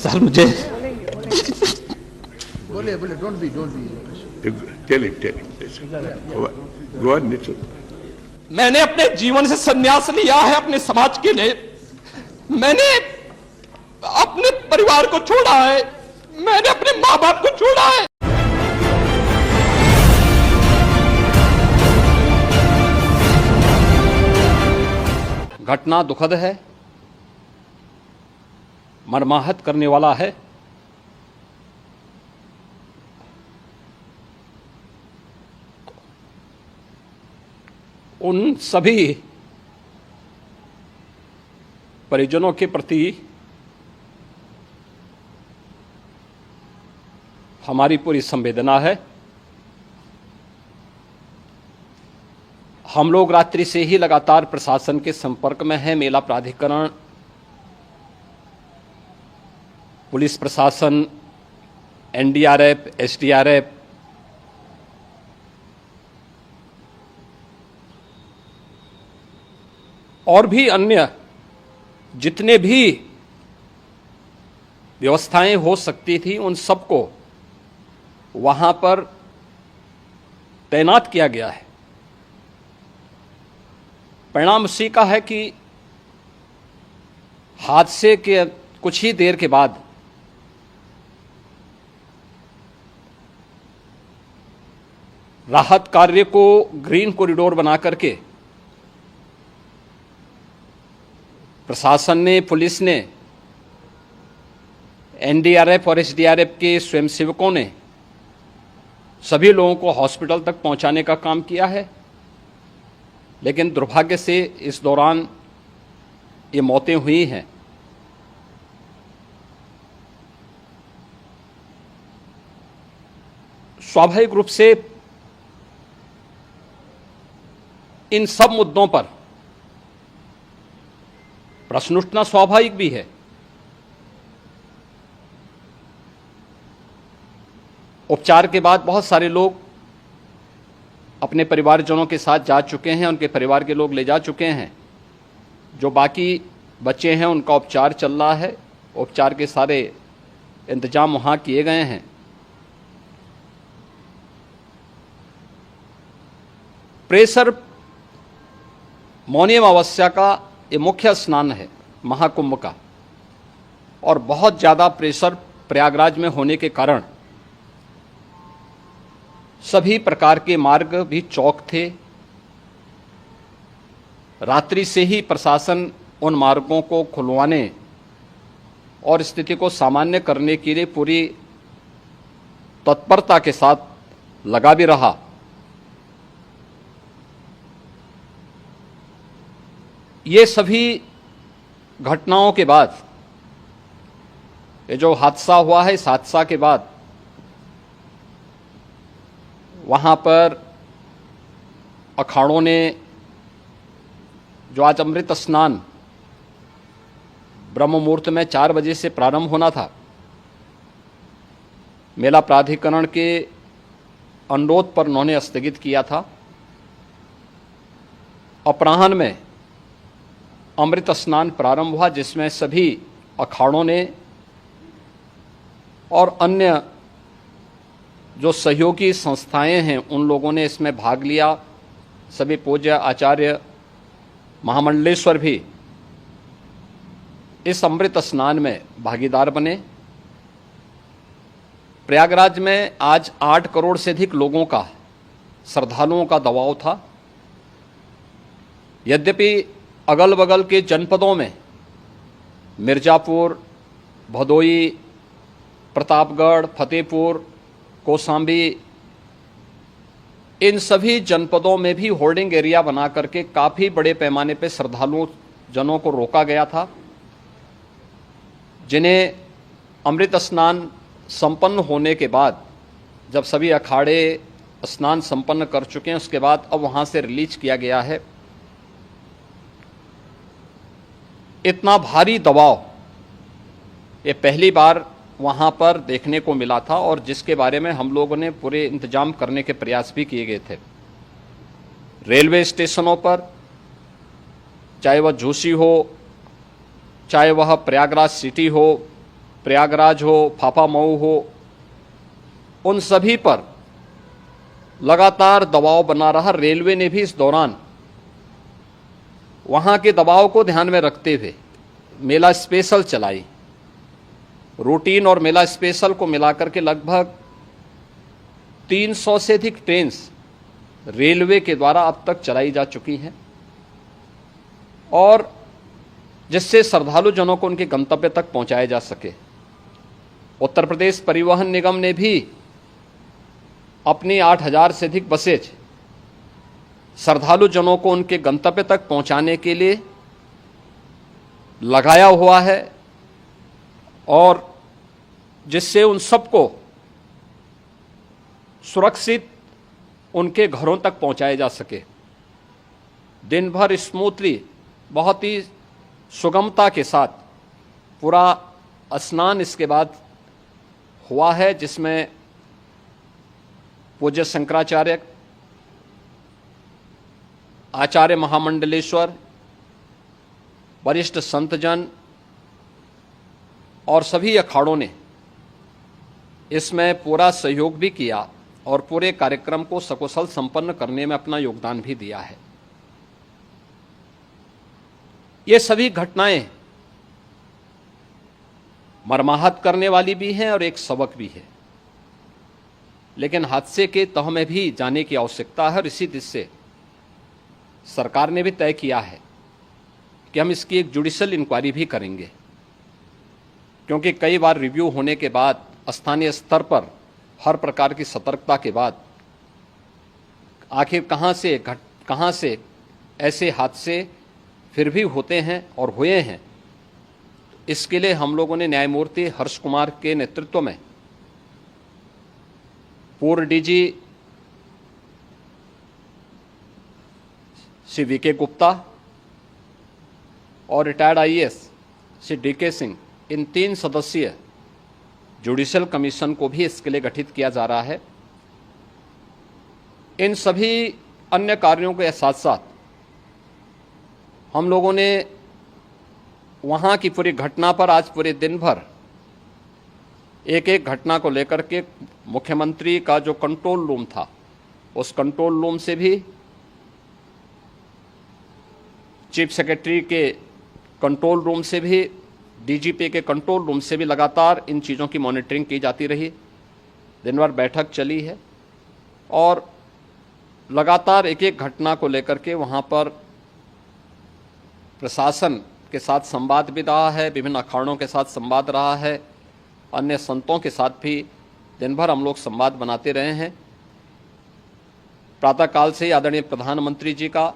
Sir मुझे बोले बोले don't be tell him go on Nitin. मैंने अपने जीवन से संन्यास लिया है अपने समाज के लिए। मैंने अपने परिवार को छोड़ा है, मैंने अपने मां बाप को छोड़ा है। घटना दुखद है, मर्माहत करने वाला है। उन सभी परिजनों के प्रति हमारी पूरी संवेदना है। हम लोग रात्रि से ही लगातार प्रशासन के संपर्क में हैं। मेला प्राधिकरण, पुलिस प्रशासन, एनडीआरएफ, एसडीआरएफ, और भी अन्य जितने भी व्यवस्थाएं हो सकती थी उन सबको वहां पर तैनात किया गया है। परिणाम उसी का है कि हादसे के कुछ ही देर के बाद राहत कार्य को ग्रीन कॉरिडोर बना करके प्रशासन ने, पुलिस ने, एनडीआरएफ और एसडीआरएफ के स्वयंसेवकों ने सभी लोगों को हॉस्पिटल तक पहुंचाने का काम किया है। लेकिन दुर्भाग्य से इस दौरान ये मौतें हुई हैं। स्वाभाविक रूप से इन सब मुद्दों पर प्रश्न उठना स्वाभाविक भी है। उपचार के बाद बहुत सारे लोग अपने परिवारजनों के साथ जा चुके हैं, उनके परिवार के लोग ले जा चुके हैं। जो बाकी बच्चे हैं उनका उपचार चल रहा है। उपचार के सारे इंतजाम वहां किए गए हैं। प्रेशर मौनी अमावस्या का ये मुख्य स्नान है महाकुंभ का, और बहुत ज़्यादा प्रेशर प्रयागराज में होने के कारण सभी प्रकार के मार्ग भी चौक थे। रात्रि से ही प्रशासन उन मार्गों को खुलवाने और स्थिति को सामान्य करने के लिए पूरी तत्परता के साथ लगा भी रहा। ये सभी घटनाओं के बाद, ये जो हादसा हुआ है, इस हादसा के बाद वहाँ पर अखाड़ों ने जो आज अमृत स्नान ब्रह्म मुहूर्त में 4 बजे से प्रारंभ होना था, मेला प्राधिकरण के अनुरोध पर उन्होंने स्थगित किया था। अपराह्न में अमृत स्नान प्रारंभ हुआ, जिसमें सभी अखाड़ों ने और अन्य जो सहयोगी संस्थाएं हैं उन लोगों ने इसमें भाग लिया। सभी पूज्य आचार्य महामंडलेश्वर भी इस अमृत स्नान में भागीदार बने। प्रयागराज में आज 8 करोड़ से अधिक लोगों का, श्रद्धालुओं का दबाव था। यद्यपि अगल बगल के जनपदों में मिर्जापुर, भदोई, प्रतापगढ़, फतेहपुर, कौशाम्बी, इन सभी जनपदों में भी होर्डिंग एरिया बना करके काफ़ी बड़े पैमाने पर श्रद्धालुओं जनों को रोका गया था, जिन्हें अमृत स्नान संपन्न होने के बाद, जब सभी अखाड़े स्नान संपन्न कर चुके हैं, उसके बाद अब वहाँ से रिलीज किया गया है। इतना भारी दबाव ये पहली बार वहाँ पर देखने को मिला था, और जिसके बारे में हम लोगों ने पूरे इंतजाम करने के प्रयास भी किए गए थे। रेलवे स्टेशनों पर, चाहे वह झूसी हो, चाहे वह प्रयागराज सिटी हो, प्रयागराज हो, फाफामऊ हो, उन सभी पर लगातार दबाव बना रहा। रेलवे ने भी इस दौरान वहां के दबाव को ध्यान में रखते हुए मेला स्पेशल चलाई। रूटीन और मेला स्पेशल को मिलाकर के लगभग 300 से अधिक ट्रेन रेलवे के द्वारा अब तक चलाई जा चुकी हैं, और जिससे श्रद्धालु जनों को उनके गंतव्य तक पहुंचाया जा सके। उत्तर प्रदेश परिवहन निगम ने भी अपनी 8000 से अधिक बसें श्रद्धालु जनों को उनके गंतव्य तक पहुंचाने के लिए लगाया हुआ है, और जिससे उन सबको सुरक्षित उनके घरों तक पहुंचाया जा सके। दिन भर स्मूथली, बहुत ही सुगमता के साथ पूरा स्नान इसके बाद हुआ है, जिसमें पूज्य शंकराचार्य, आचार्य महामंडलेश्वर, वरिष्ठ संतजन और सभी अखाड़ों ने इसमें पूरा सहयोग भी किया और पूरे कार्यक्रम को सकुशल संपन्न करने में अपना योगदान भी दिया है। ये सभी घटनाएं मर्माहत करने वाली भी हैं और एक सबक भी है, लेकिन हादसे के तह में भी जाने की आवश्यकता है। और इसी दिशा से सरकार ने भी तय किया है कि हम इसकी एक जुडिशियल इंक्वायरी भी करेंगे, क्योंकि कई बार रिव्यू होने के बाद स्थानीय स्तर पर हर प्रकार की सतर्कता के बाद आखिर कहां से ऐसे हादसे फिर भी होते हैं और हुए हैं। इसके लिए हम लोगों ने न्यायमूर्ति हर्ष कुमार के नेतृत्व में पूर्व डीजी श्री वीके गुप्ता और retired IAS Shri DK Singh, इन 3 सदस्यीय जुडिशियल कमीशन को भी इसके लिए गठित किया जा रहा है। इन सभी अन्य कार्यों के साथ साथ हम लोगों ने वहाँ की पूरी घटना पर आज पूरे दिन भर एक एक घटना को लेकर के मुख्यमंत्री का जो कंट्रोल रूम था, उस कंट्रोल रूम से भी, चीफ सेक्रेटरी के कंट्रोल रूम से भी, डीजीपी के कंट्रोल रूम से भी लगातार इन चीज़ों की मॉनिटरिंग की जाती रही। दिन भर बैठक चली है और लगातार एक एक घटना को लेकर के वहाँ पर प्रशासन के साथ संवाद भी रहा है, विभिन्न अखाड़ों के साथ संवाद रहा है, अन्य संतों के साथ भी दिन भर हम लोग संवाद बनाते रहे हैं। प्रातःकाल से ही आदरणीय प्रधानमंत्री जी का,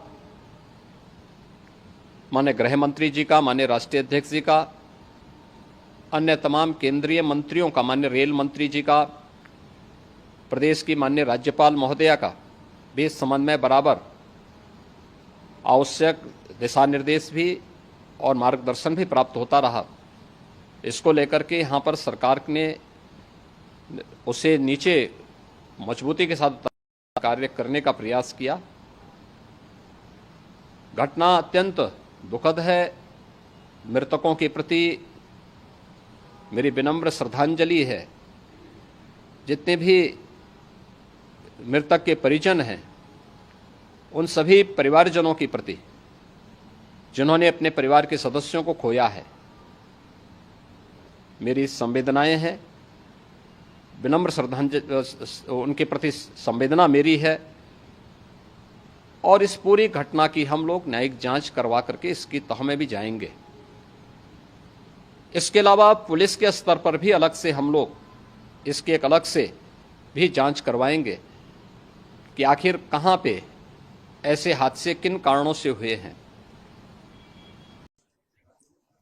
माननीय गृह मंत्री जी का, माननीय राष्ट्रीय अध्यक्ष जी का, अन्य तमाम केंद्रीय मंत्रियों का, माननीय रेल मंत्री जी का, प्रदेश की माननीय राज्यपाल महोदया का भी इस संबंध में बराबर आवश्यक दिशा निर्देश भी और मार्गदर्शन भी प्राप्त होता रहा। इसको लेकर के यहाँ पर सरकार ने उसे नीचे मजबूती के साथ कार्य करने का प्रयास किया। घटना अत्यंत दुखद है। मृतकों के प्रति मेरी विनम्र श्रद्धांजलि है। जितने भी मृतक के परिजन हैं, उन सभी परिवारजनों के प्रति जिन्होंने अपने परिवार के सदस्यों को खोया है, मेरी संवेदनाएं हैं। विनम्र श्रद्धांजलि उनके प्रति संवेदना मेरी है, और इस पूरी घटना की हम लोग न्यायिक जांच करवा करके इसकी तह में भी जाएंगे। इसके अलावा पुलिस के स्तर पर भी अलग से हम लोग इसकी एक अलग से भी जांच करवाएंगे कि आखिर कहां पे ऐसे हादसे किन कारणों से हुए हैं।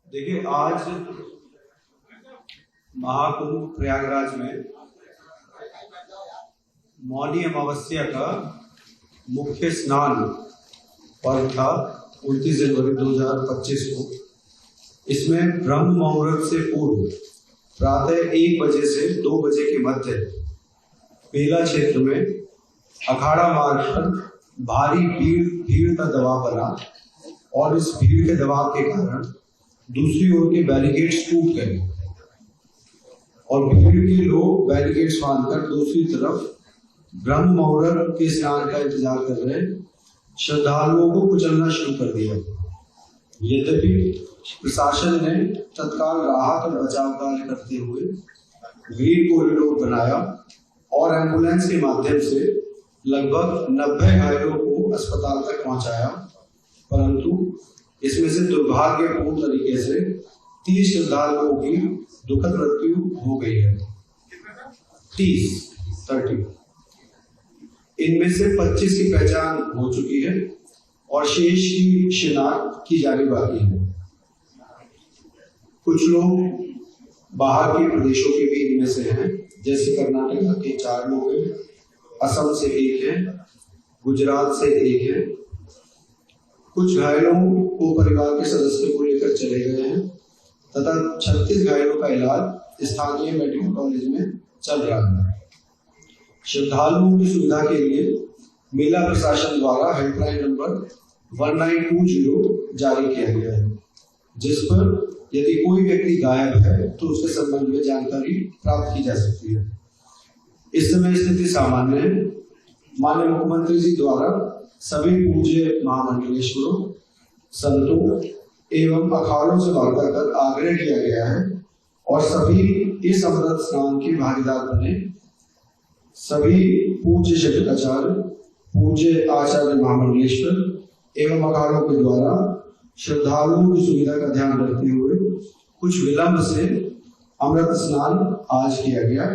देखिए, आज महाकुंभ प्रयागराज में मौनी अमावस्या का मुख्य स्नान पर्व था 29 जनवरी 2025 को। इसमें ब्रह्म मुहूर्त से पूर्व प्रातः 1 बजे से 2 बजे के मध्य बेला क्षेत्र में अखाड़ा मार्ग पर भारी भीड़ का दबाव बना, और इस भीड़ के दबाव के कारण दूसरी ओर के बैरिकेड्स टूट गए। और भीड़ के लोग बैरिकेड्स बांधकर दूसरी तरफ ब्रह्म मुहूर्त के स्नान का इंतजार कर रहे श्रद्धालुओं को कुचलना शुरू कर दिया। यद्यपि प्रशासन ने तत्काल राहत और बचाव कार्य करते हुए ग्रीन कॉरिडोर बनाया और एम्बुलेंस के माध्यम से लगभग 90 घायलों को अस्पताल तक पहुंचाया, परंतु इसमें से दुर्भाग्यपूर्ण तरीके से 30 श्रद्धालुओं की दुखद मृत्यु हो गई है। 30 इनमें से 25 की पहचान हो चुकी है और शेष की शिनाख्त की जानी बाकी है। कुछ लोग बाहर के प्रदेशों के भी इनमें से हैं, जैसे कर्नाटक के 4 लोग हैं, असम से 1 है, गुजरात से 1 है। कुछ घायलों को परिवार के सदस्यों को लेकर चले गए हैं तथा 36 घायलों का इलाज स्थानीय मेडिकल कॉलेज में चल रहा है। श्रद्धालुओं की सुविधा के लिए मेला प्रशासन द्वारा हेल्पलाइन नंबर 1920 जारी किया गया है, जिस पर यदि कोई व्यक्ति गायब है तो उसके संबंध में जानकारी प्राप्त की जा सकती है। इस समय स्थिति सामान्य है। माननीय मुख्यमंत्री जी द्वारा सभी पूज्य महामंडलेश्वरों, संतों एवं अखाड़ों से वार्ता कर आग्रह किया गया है और सभी इस अमृत स्नान के भागीदार बने। सभी पूज्य शंकराचार्य, पूज्य आचार्य महामंडलेश्वर एवं अखाड़ों के द्वारा श्रद्धालुओं की सुविधा का ध्यान रखते हुए कुछ विलंब से अमृत स्नान आज किया गया,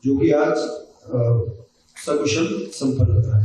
जो कि आज सकुशल संपन्न रहा है।